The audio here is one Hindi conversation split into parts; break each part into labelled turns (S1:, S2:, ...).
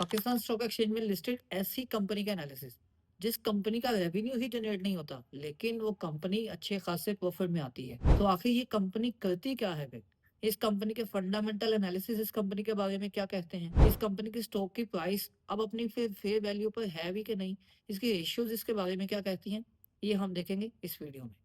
S1: पाकिस्तान स्टॉक एक्सचेंज में लिस्टेड ऐसी कंपनी का एनालिसिस जिस कंपनी का रेवेन्यू ही जनरेट नहीं होता लेकिन वो कंपनी अच्छे खासे प्रॉफिट में आती है। तो आखिर ये कंपनी करती क्या है भाई? इस कंपनी के फंडामेंटल एनालिसिस इस कंपनी के बारे में क्या कहते हैं, इस कंपनी की स्टॉक की प्राइस अब अपनी फेयर वैल्यू पर है भी कि नहीं, इसकी रेशियोज इसके बारे में क्या कहती हैं, ये हम देखेंगे इस वीडियो में।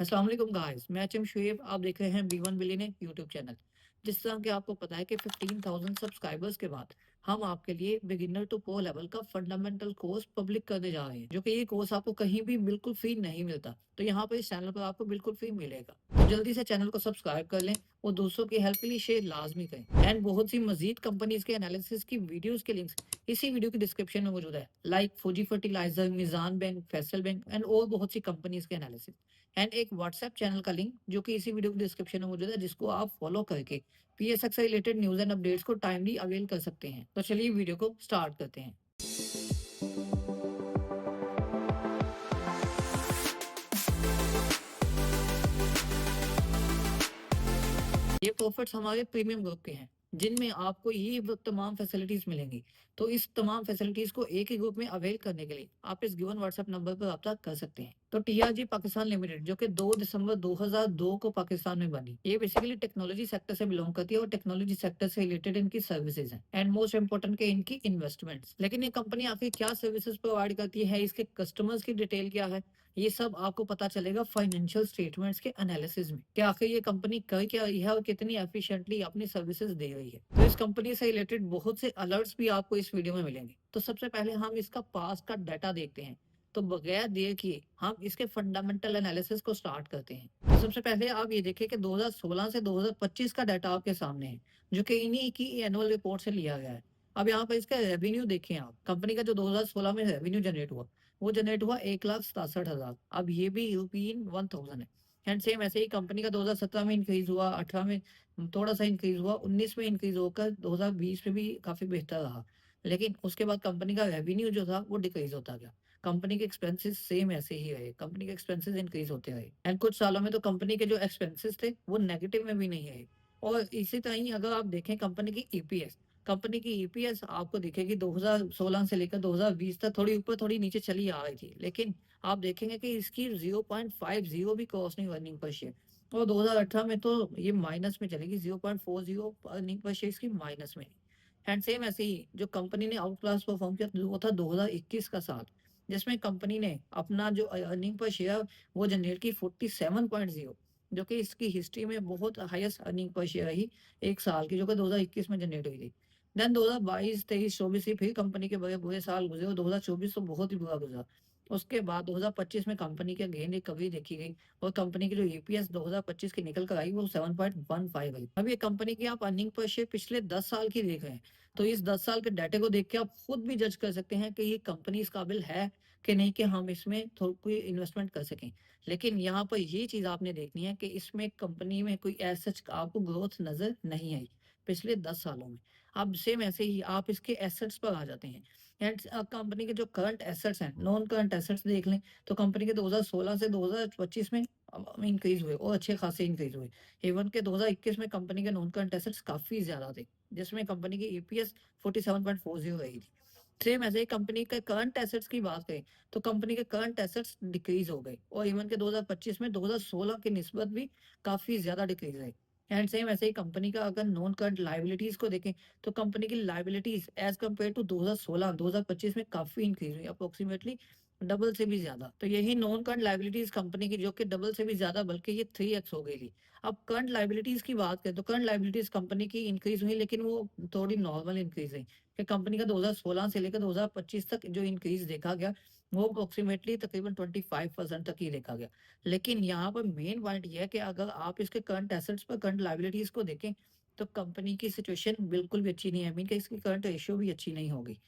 S1: अस्सलाम वालेकुम गाइस, मैं एचएम शुएब, आप देख रहे हैं बी1 बिलियनेयर यूट्यूब चैनल। जिस तरह कि आपको पता है कि 15,000 सब्सक्राइबर्स के बाद हम आपके लिए बिगिनर टू प्रो लेवल का फंडामेंटल कोर्स पब्लिक करने जा रहे हैं, जो कि ये कोर्स आपको कहीं भी बिल्कुल फ्री नहीं मिलता। तो यहाँ पर इस चैनल पर आपको बिल्कुल फ्री मिलेगा। तो जल्दी से चैनल को सब्सक्राइब कर लें और दोस्तों की हेल्प के लिए शेयर लाजमी करें। एंड बहुत सी मजीद कंपनीज के एनालिसिस की वीडियोस के लिंक्स इसी वीडियो की डिस्क्रिप्शन में मौजूद है, लाइक फौजी fertiliser, Mizan bank, Faisal bank and और बहुत सी कंपनीज के एनालिसिस एंड एक व्हाट्सएप चैनल का लिंक जो कि इसी वीडियो के डिस्क्रिप्शन में मौजूद है, जिसको आप फॉलो करके पीएसएक्स से रिलेटेड न्यूज़ एंड अपडेट्स को टाइमली अवेल कर सकते हैं। तो चलिए वीडियो को स्टार्ट करते हैं। ये प्रॉफिट्स हमारे प्रीमियम ग्रुप के हैं, जिनमें आपको ये तमाम फैसिलिटीज मिलेंगी। तो इस तमाम फैसिलिटीज को एक ही ग्रुप में अवेल करने के लिए आप इस गिवन व्हाट्सएप नंबर पर रब्ता कर सकते हैं। तो टीआरजी पाकिस्तान लिमिटेड, जो कि 2 दिसंबर 2002 को पाकिस्तान में बनी, ये बेसिकली टेक्नोलॉजी सेक्टर से बिलोंग करती है और टेक्नोलॉजी सेक्टर से रिलेटेड इनकी सर्विसेज हैं एंड मोस्ट इंपोर्टेंट के इनकी इन्वेस्टमेंट्स। लेकिन ये कंपनी आखिर क्या सर्विसेज प्रोवाइड करती है, इसके कस्टमर्स की डिटेल क्या है, ये सब आपको पता चलेगा फाइनेंशियल स्टेटमेंट्स के एनालिसिस में कि आखिर ये कंपनी कर क्या रही है और कितनी एफिशिएंटली अपनी सर्विसेज दे रही है। तो इस कंपनी से रिलेटेड बहुत से अलर्ट्स भी आपको इस वीडियो में मिलेंगे। तो सबसे पहले हम इसका पास्ट का डाटा देखते हैं। तो बगैर देर किए हम इसके फंडामेंटल एनालिसिस को स्टार्ट करते हैं। तो सबसे पहले आप ये देखिए कि 2016 से 2025 का डाटा आपके सामने है, जो कि इन्हीं की एनुअल रिपोर्ट से लिया गया है। अब यहाँ पर इसका रेवेन्यू देखें आप, कंपनी का जो 2016 में रेवेन्यू जनरेट हुआ वो जनरेट हुआ 1,67,000। अब ये भी यूरोपियन 1000 है। एंड सेम ऐसे ही कंपनी का 2017 में इंक्रीज हुआ, 18 में थोड़ा सा इंक्रीज हुआ, 19 में इंक्रीज होकर 2020 में भी काफी बेहतर रहा। लेकिन उसके बाद कंपनी का रेवेन्यू जो था वो डिक्रीज होता गया। कंपनी के एक्सपेंसेस सेम ऐसे ही रहे, कंपनी के एक्सपेंसेस इंक्रीज होते रहे एंड कुछ सालों में तो कंपनी के जो एक्सपेंसेस थे वो नेगेटिव में भी नहीं रहे। और इसी तरह ही अगर आप देखें कंपनी की ईपीएस, कंपनी की ईपीएस आपको दिखेगी 2016 से लेकर 2020 तक थोड़ी ऊपर थोड़ी नीचे चली आ रही थी, लेकिन आप देखेंगे कि इसकी 0.50 भी क्रॉस नहीं अर्निंग पर शेयर। और 2018 में तो ये माइनस में चलेगी, 0.40 अर्निंग पर शेयर इसकी माइनस में। एंड सेम ऐसे ही जो कंपनी ने आउट क्लास परफॉर्म किया वो था 2021 का साल, जिसमें कंपनी ने अपना जो अर्निंग पर शेयर वो जनरेट की 47.0, जो कि इसकी हिस्ट्री में बहुत हाईएस्ट अर्निंग पर शेयर रही एक साल की, जो कि 2021 में जनरेट हुई थी। देन 2022, 23, 24 ही फिर कंपनी के बड़े बुरे साल गुजरे और 2024 तो बहुत ही बुरा गुजरा। उसके बाद 2025 में कंपनी के गेन रिकवरी देखी गई और कंपनी की जो ईपीएस 2025 की निकल कर आई वो 7.15 आई। अब ये कंपनी की आप अर्निंग पर शेयर पिछले 10 साल की देख रहे हैं, तो इस 10 साल के डाटे को देख के आप खुद भी जज कर सकते हैं कि ये कंपनी इस काबिल है कि नहीं कि हम इसमें थोड़ी कोई इन्वेस्टमेंट कर सकें। लेकिन यहाँ पर ये चीज़ आपने देखनी है कि इसमें कंपनी में कोई ऐसा आपको ग्रोथ नज़र नहीं आई पिछले 10 सालों में। अब सेम ऐसे ही आप इसके एसेट्स पर आ जाते हैं एंड कंपनी के जो करंट एसेट्स हैं, नॉन करंट एसेट्स देख लें, तो कंपनी के 2016 से 2025 में इंक्रीज हुए और अच्छे खासे इंक्रीज हुए। इवन के 2021 में कंपनी के नॉन करंट एसेट्स काफ़ी ज़्यादा थे, जिसमें कंपनी की ईपीएस 47.40 रही थी। सेम ऐसे ही कंपनी के करंट एसेट्स की बात करें तो कंपनी के करंट एसेट्स डिक्रीज हो गए और इवन के 2025 में 2016 की निस्बत भी काफ़ी ज़्यादा डिक्रीज है। एंड सेम ऐसे ही कंपनी का अगर नॉन करंट लायबिलिटीज को देखें तो कंपनी की लायबिलिटीज एज कम्पेयर टू 2016 2025 में काफी इंक्रीज हुई, अप्रोक्सीमेटली डबल से भी ज्यादा। तो यही नॉन करंट लायबिलिटीज कंपनी की, जो कि डबल से भी ज्यादा, बल्कि ये 3x हो गई थी। अब करंट लायबिलिटीज की बात करें तो करंट लायबिलिटीज कंपनी की इंक्रीज हुई, लेकिन वो थोड़ी नॉर्मल इंक्रीज है कि कंपनी का 2016 से लेकर 2025 तक जो इंक्रीज देखा गया वो अप्रोक्सीमेटली तकरीबन 25% तक ही देखा गया। लेकिन यहाँ पर मेन पॉइंट ये है कि अगर आप इसके करंट एसेट्स पर करंट लायबिलिटीज को देखें तो कंपनी की सिचुएशन बिल्कुल भी अच्छी नहीं है, मीन कि इसकी करंट रेशियो भी अच्छी नहीं होगी।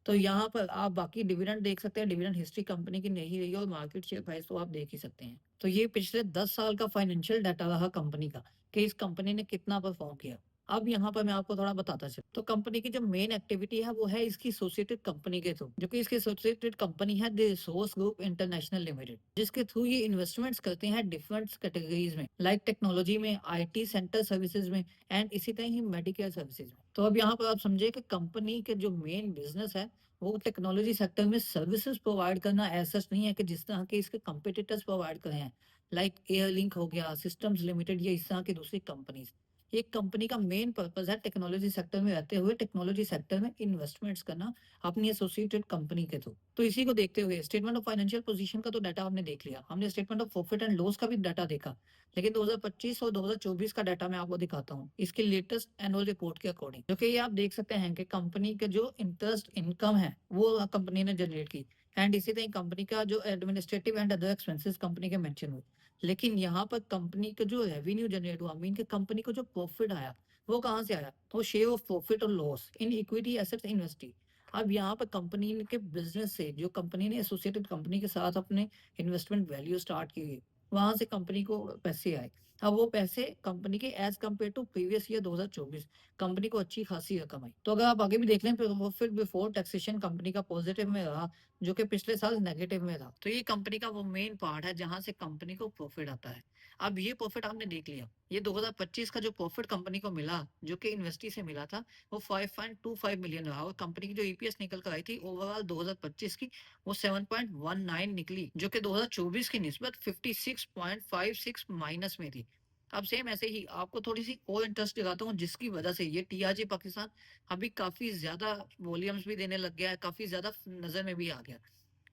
S1: तो यहाँ पर आप बाकी डिविडेंड देख सकते हैं, डिविडेंड हिस्ट्री कंपनी की नहीं रही है और मार्केट शेयर प्राइस तो आप देख ही सकते हैं। तो ये पिछले 10 साल का फाइनेंशियल डाटा रहा कंपनी का कि इस कंपनी ने कितना परफॉर्म किया। अब यहाँ पर मैं आपको थोड़ा बताता चलूँ। तो कंपनी की जो मेन एक्टिविटी है वो है इसकी एसोसिएटेड कंपनी के थ्रू, जो कि इसकी एसोसिएटेड कंपनी है the resource group international limited, जिसके थ्रू ये इन्वेस्टमेंट्स करते हैं डिफरेंट कैटेगरीज में, लाइक टेक्नोलॉजी में, आईटी सेंटर सर्विसेज में एंड इसी तरह ही मेडिकेयर सर्विसेज में। तो अब यहाँ पर आप समझे कि कंपनी के जो मेन बिजनेस है वो टेक्नोलॉजी सेक्टर में सर्विसेज प्रोवाइड करना ऐसा नहीं है कि जिस तरह के इसके कंपिटिटर्स प्रोवाइड कर रहे हैं, लाइक एयरलिंक हो गया, सिस्टम्स लिमिटेड या इस तरह की दूसरी कंपनीज। एक कंपनी का मेन पर्पस है टेक्नोलॉजी सेक्टर में रहते हुए टेक्नोलॉजी सेक्टर में इन्वेस्टमेंट्स करना अपनी एसोसिएटेड कंपनी के थ्रू। तो इसी को देखते हुए स्टेटमेंट ऑफ फाइनेंशियल पोजीशन का तो डाटा हमने देख लिया, हमने statement of profit and loss का भी डाटा देखा, लेकिन 2025 और 2024 का डाटा मैं आपको दिखाता हूँ इसके लेटेस्ट एनुअल रिपोर्ट के अकॉर्डिंग, जो कि ये आप देख सकते हैं कि कंपनी के जो इंटरेस्ट इनकम है वो कंपनी ने जनरेट की एंड इसी तरह कंपनी का जो administrative and other expenses company के मेंशन हुए। लेकिन यहाँ पर कंपनी का जो रेवेन्यू जनरेट हुआ, मीन के कंपनी को जो प्रॉफिट आया वो कहाँ से आया, तो शेयर ऑफ प्रॉफिट और loss in equity assets investee. अब यहाँ पर कंपनी के बिजनेस से जो कंपनी ने एसोसिएटेड कंपनी के साथ अपने इन्वेस्टमेंट वैल्यू स्टार्ट की, वहां से कंपनी को पैसे आए। अब वो पैसे कंपनी के as compare to previous year 2024 company को अच्छी खासी रकम आई। तो अगर आप आगे भी देख लें प्रॉफिट बिफोर टैक्सेशन कंपनी का पॉजिटिव में रहा, जो कि पिछले साल नेगेटिव में था। तो ये कंपनी का वो मेन पार्ट है जहां से कंपनी को प्रॉफिट आता है। अब ये प्रॉफिट आपने देख लिया, ये 2025 का जो प्रॉफिट कंपनी को मिला जो कि इन्वेस्टी से मिला था वो 5.25 मिलियन रहा, और कंपनी की जो ईपीएस निकल कर आई थी ओवरऑल 2025 की वो 7.19 निकली, जो कि 2024 की निस्बत 56.56 माइनस में थी। अब सेम ऐसे ही आपको थोड़ी सी और इंटरेस्ट दिखाता हूँ जिसकी वजह से ये टीआरजी पाकिस्तान अभी काफी ज्यादा वॉल्यूम्स भी देने लग गया है, काफी ज्यादा नजर में भी आ गया।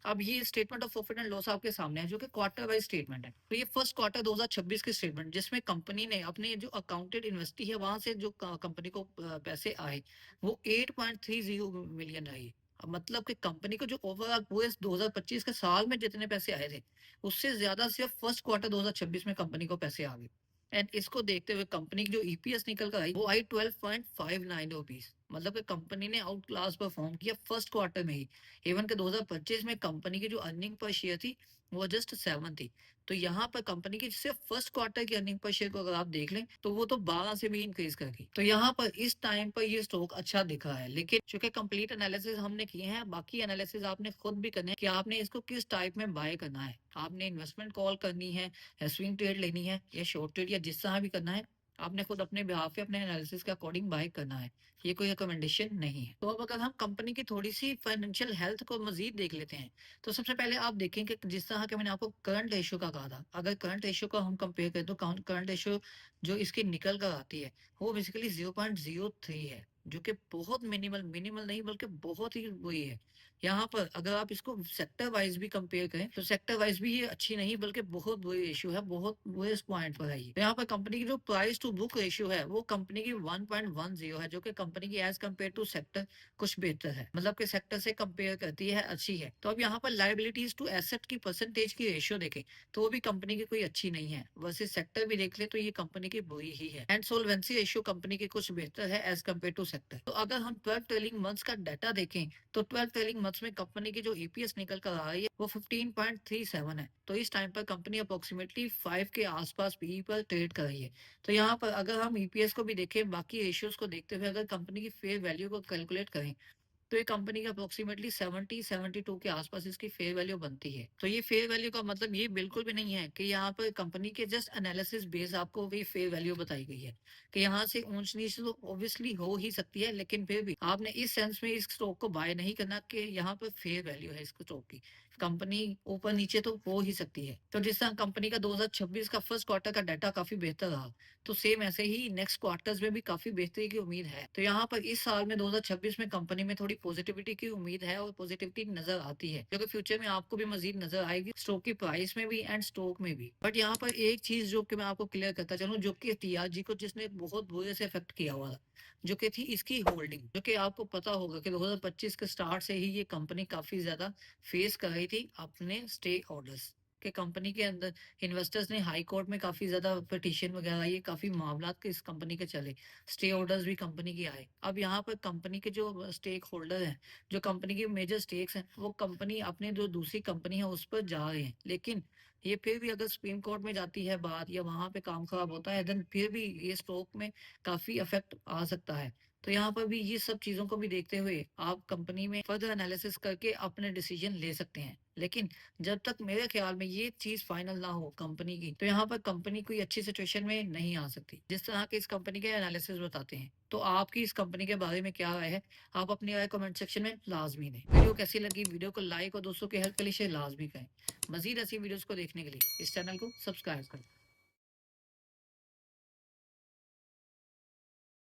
S1: अब ये statement of profit and loss आपके सामने है जो कि क्वार्टर वाइज स्टेटमेंट है। तो ये फर्स्ट क्वार्टर 2026 की स्टेटमेंट जिसमें कंपनी ने अपने जो अकाउंटेड इन्वेस्टी है वहां से जो कंपनी को पैसे आए वो 8.30 मिलियन रही। अब मतलब कि कंपनी को जो ओवरऑल पूरे 2025 के साल में जितने पैसे आए थे उससे ज्यादा सिर्फ फर्स्ट क्वार्टर 2026 में कंपनी को पैसे आ गए। एंड इसको देखते हुए कंपनी की जो ईपीएस निकल कर आई वो आई 12.59 रुपीज, मतलब कि कंपनी ने आउट क्लास परफॉर्म किया फर्स्ट क्वार्टर में ही। इवन के 2025 में कंपनी की जो अर्निंग पर शेयर थी वो जस्ट 7 थी। तो यहाँ पर कंपनी की सिर्फ फर्स्ट क्वार्टर की अर्निंग पर शेयर को अगर आप देख लें तो वो तो 12 से भी इंक्रीज कर गई। तो यहाँ पर इस टाइम पर ये स्टॉक अच्छा दिखा है, लेकिन चूंकि कंप्लीट एनालिसिस हमने किए हैं, बाकी एनालिसिस आपने खुद भी करने हैं कि आपने इसको किस टाइप में बाय करना है। आपने इन्वेस्टमेंट कॉल करनी है, स्विंग ट्रेड लेनी है या शॉर्ट ट्रेड या जिस तरह भी करना है, आपने खुद अपने बिहाफ पे अपने एनालिसिस के अकॉर्डिंग बाय करना है। ये कोई रिकमेंडेशन नहीं है। तो अब अगर हम कंपनी की थोड़ी सी फाइनेंशियल हेल्थ को मजीद देख लेते हैं, तो सबसे पहले आप देखें कि जिस तरह के मैंने आपको करंट रेशियो का कहा था, अगर करंट रेशियो को हम कंपेयर करें तो करंट रेशियो जो इसकी निकल कर आती है वो बेसिकली 0.03 है, जो कि बहुत मिनिमल मिनिमल नहीं बल्कि बहुत ही वही है। यहाँ पर अगर आप इसको सेक्टर वाइज भी कंपेयर करें तो सेक्टर वाइज भी ये अच्छी नहीं बल्कि बहुत बुरी रेशियो है, बहुत बुरे पॉइंट पर है ये। तो यहाँ पर कंपनी की जो प्राइस टू बुक रेशियो है वो कंपनी की 1.10 है, जो कि कंपनी की एज कम्पेयर टू सेक्टर कुछ बेहतर है, मतलब कि सेक्टर से कंपेयर करती है अच्छी है। तो अब यहाँ पर लाइबिलिटीज टू एसेट की परसेंटेज की रेशियो देखें तो वो भी कंपनी की कोई अच्छी नहीं है, वर्सेस सेक्टर भी देख ले तो ये कंपनी की बुरी ही है। एंड सोल्वेंसी रेशियो कंपनी की कुछ बेहतर है एज कम्पेयर टू सेक्टर। तो अगर हम 12 ट्रेलिंग मंथ्स का डाटा देखें तो 12 ट्रेलिंग मंथ्स में कंपनी की जो ईपीएस निकल कर आ रही है वो 15.37 है। तो इस टाइम पर कंपनी अप्रोक्सीमेटली 5 के आसपास पीई पर ट्रेड कर रही है। तो यहाँ पर अगर हम ईपीएस को भी देखें, बाकी रेशियोज को देखते हुए अगर कंपनी की फेयर वैल्यू को कैलकुलेट करें तो ये कंपनी का अप्रोक्सीमेटली 70-72 के आसपास इसकी फेयर वैल्यू बनती है। तो ये फेयर वैल्यू का मतलब ये बिल्कुल भी नहीं है कि यहाँ पर कंपनी के जस्ट एनालिसिस बेस आपको भी फेयर वैल्यू बताई गई है कि यहाँ से ऊंच नीच तो ऑब्वियसली हो ही सकती है, लेकिन फिर भी आपने इस सेंस में इस स्टॉक को बाय नहीं करना कि यहाँ पर फेयर वैल्यू है इस स्टॉक की। कंपनी ऊपर नीचे तो हो ही सकती है। तो जिस तरह कंपनी का 2026 का फर्स्ट क्वार्टर का डाटा काफी बेहतर रहा, तो सेम ऐसे ही नेक्स्ट क्वार्टर्स में भी काफी बेहतरी की उम्मीद है। तो यहाँ पर इस साल में 2026 में कंपनी में थोड़ी पॉजिटिविटी की उम्मीद है और पॉजिटिविटी नजर आती है, जो कि फ्यूचर में आपको भी मजीद नजर आएगी स्टॉक की प्राइस में भी एंड स्टॉक में भी। बट यहाँ पर एक चीज जो कि मैं आपको क्लियर करता चलूँ, जो कि टीआरजी को जिसने बहुत बुरे से इफेक्ट किया हुआ था, जो कि थी इसकी होल्डिंग, जो कि आपको पता होगा कि 2025 के स्टार्ट से ही ये कंपनी काफी ज्यादा फेस कर रही थी अपने स्टे ऑर्डर्स के। कंपनी के अंदर इन्वेस्टर्स ने हाई कोर्ट में काफी ज्यादा पिटीशन वगैरह, ये काफी मामला के इस कंपनी के चले, स्टे ऑर्डर्स भी कंपनी के आए। अब यहाँ पर कंपनी के जो स्टेक होल्डर हैं, जो कंपनी के मेजर स्टेक्स हैं, वो कंपनी अपने जो दूसरी कंपनी है उस पर जा रहे हैं, लेकिन ये फिर भी अगर सुप्रीम कोर्ट में जाती है बात या वहाँ पे काम खराब होता है, देन फिर भी ये स्टॉक में काफ़ी इफ़ेक्ट आ सकता है। तो यहाँ पर भी ये सब चीज़ों को भी देखते हुए आप कंपनी में फर्दर एनालिसिस करके अपने डिसीजन ले सकते हैं। लेकिन जब तक मेरे ख्याल में ये चीज़ फाइनल ना हो कंपनी की, तो यहाँ पर कंपनी कोई अच्छी सिचुएशन में नहीं आ सकती। जिस तरह के इस कंपनी के एनालिसिस बताते हैं। तो आपकी इस कंपनी के बारे में क्या राय है? आप अपनी राय कमेंट सेक्शन में लाज़मी दें। वीडियो कैसी लगी? वीडियो को लाइक और दोस्तों की हेल्प के लिए शेयर लाज़मी करें। मज़ीद ऐसी वीडियोज़ को देखने के लिए इस चैनल को सब्सक्राइब करें।